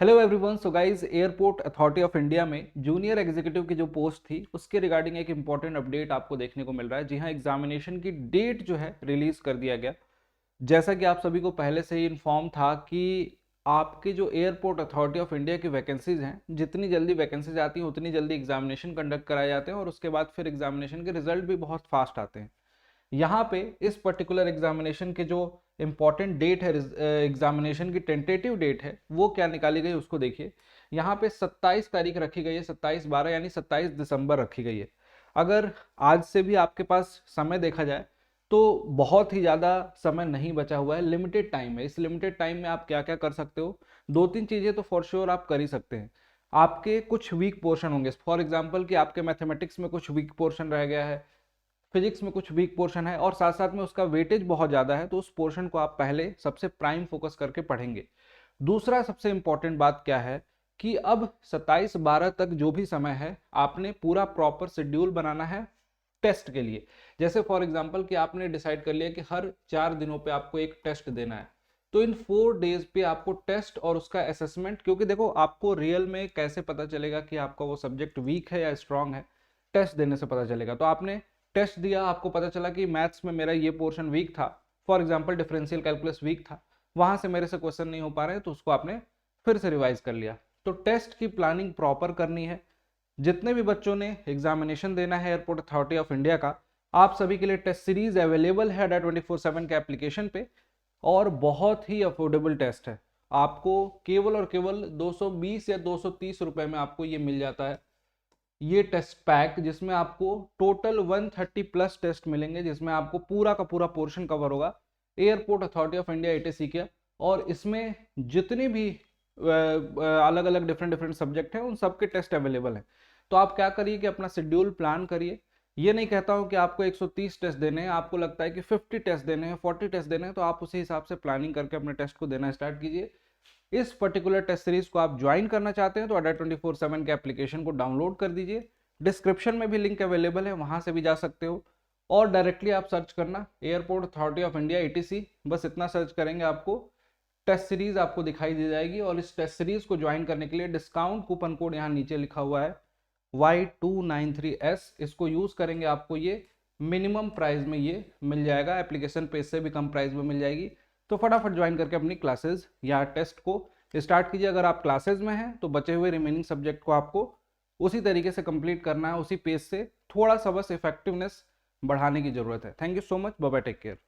Hello everyone. So guys, airport authority of India में junior executive की जो post थी उसके रिगार्डिंग एक इंपॉर्टेंट अपडेट आपको देखने को मिल रहा है। जी हाँ, एग्जामिनेशन की डेट जो है रिलीज कर दिया गया। जैसा कि आप सभी को पहले से ही इन्फॉर्म था कि आपके जो एयरपोर्ट अथॉरिटी ऑफ इंडिया की वैकेंसीज हैं, जितनी जल्दी वैकेंसीज आती हैं उतनी जल्दी एग्जामिनेशन कंडक्ट कराए जाते हैं और उसके बाद फिर एग्जामिनेशन के रिजल्ट भी बहुत फास्ट आते हैं। यहाँ पे इस पर्टिकुलर एग्जामिनेशन के जो इम्पॉर्टेंट डेट है, एग्जामिनेशन की टेंटेटिव डेट है, वो क्या निकाली गई उसको देखिए। यहाँ पे 27 तारीख रखी गई है, 27/12 यानी 27 दिसंबर रखी गई है। अगर आज से भी आपके पास समय देखा जाए तो बहुत ही ज़्यादा समय नहीं बचा हुआ है, लिमिटेड टाइम है। इस लिमिटेड टाइम में आप क्या क्या कर सकते हो, दो तीन चीज़ें तो फॉर श्योर आप कर ही सकते हैं। आपके कुछ वीक पोर्शन होंगे, फॉर एग्जाम्पल कि आपके मैथमेटिक्स में कुछ वीक पोर्शन रह गया है, फिजिक्स में कुछ वीक पोर्शन है और साथ साथ में उसका वेटेज बहुत ज़्यादा है, तो उस पोर्शन को आप पहले सबसे प्राइम फोकस करके पढ़ेंगे। दूसरा सबसे इंपॉर्टेंट बात क्या है कि अब 27/12 तक जो भी समय है आपने पूरा प्रॉपर शेड्यूल बनाना है टेस्ट के लिए। जैसे फॉर एग्जांपल कि आपने डिसाइड कर लिया कि हर 4 दिनों पे आपको एक टेस्ट देना है, तो इन 4 डेज पे आपको टेस्ट और उसका असेसमेंट, क्योंकि देखो आपको रियल में कैसे पता चलेगा कि आपका वो सब्जेक्ट वीक है या स्ट्रांग है, टेस्ट देने से पता चलेगा। तो आपने टेस्ट दिया, आपको पता चला कि मैथ्स में मेरा ये पोर्शन वीक था, for example differential calculus weak था, वहां से मेरे से क्वेश्चन नहीं हो पा रहे हैं, तो उसको आपने फिर से रिवाइज कर लिया। तो टेस्ट की प्लानिंग प्रॉपर करनी है। जितने भी बच्चों ने एग्जामिनेशन देना है एयरपोर्ट अथॉरिटी ऑफ इंडिया का, आप सभी के लिए टेस्ट सीरीज अवेलेबल है अड्डा 24/7 के एप्लीकेशन पे और बहुत ही अफोर्डेबल टेस्ट है। आपको केवल और केवल 220 या 230 रुपए में आपको ये मिल जाता है, ये टेस्ट पैक, जिसमें आपको टोटल 130 प्लस टेस्ट मिलेंगे, जिसमें आपको पूरा का पूरा पोर्शन कवर होगा airport authority of India ATC का। और इसमें जितनी भी अलग अलग डिफरेंट डिफरेंट सब्जेक्ट हैं उन सब के टेस्ट अवेलेबल हैं। तो आप क्या करिए कि अपना शेड्यूल प्लान करिए। ये नहीं कहता हूं कि आपको 130 टेस्ट देने हैं, आपको लगता है कि 50 टेस्ट देने हैं, 40 टेस्ट देने हैं, तो आप उसी हिसाब से प्लानिंग करके अपने टेस्ट को देना स्टार्ट कीजिए। इस पर्टिकुलर टेस्ट सीरीज को आप ज्वाइन करना चाहते हैं तो अड्डा 24/7 के एप्लीकेशन को डाउनलोड कर दीजिए। डिस्क्रिप्शन में भी लिंक अवेलेबल है, वहां से भी जा सकते हो। और डायरेक्टली आप सर्च करना airport authority of India ATC, बस इतना सर्च करेंगे आपको टेस्ट सीरीज आपको दिखाई दे जाएगी। और इस टेस्ट सीरीज को ज्वाइन करने के लिए डिस्काउंट कूपन कोड यहाँ नीचे लिखा हुआ है Y293S, इसको यूज करेंगे आपको ये मिनिमम प्राइस में ये मिल जाएगा, एप्लीकेशन पे इससे भी कम प्राइस में मिल जाएगी। तो फटाफट ज्वाइन करके अपनी क्लासेस या टेस्ट को स्टार्ट कीजिए। अगर आप क्लासेस में हैं तो बचे हुए रिमेनिंग सब्जेक्ट को आपको उसी तरीके से कंप्लीट करना है, उसी पेज से। थोड़ा सा बस इफेक्टिवनेस बढ़ाने की जरूरत है। Thank you so much, bye bye, take care.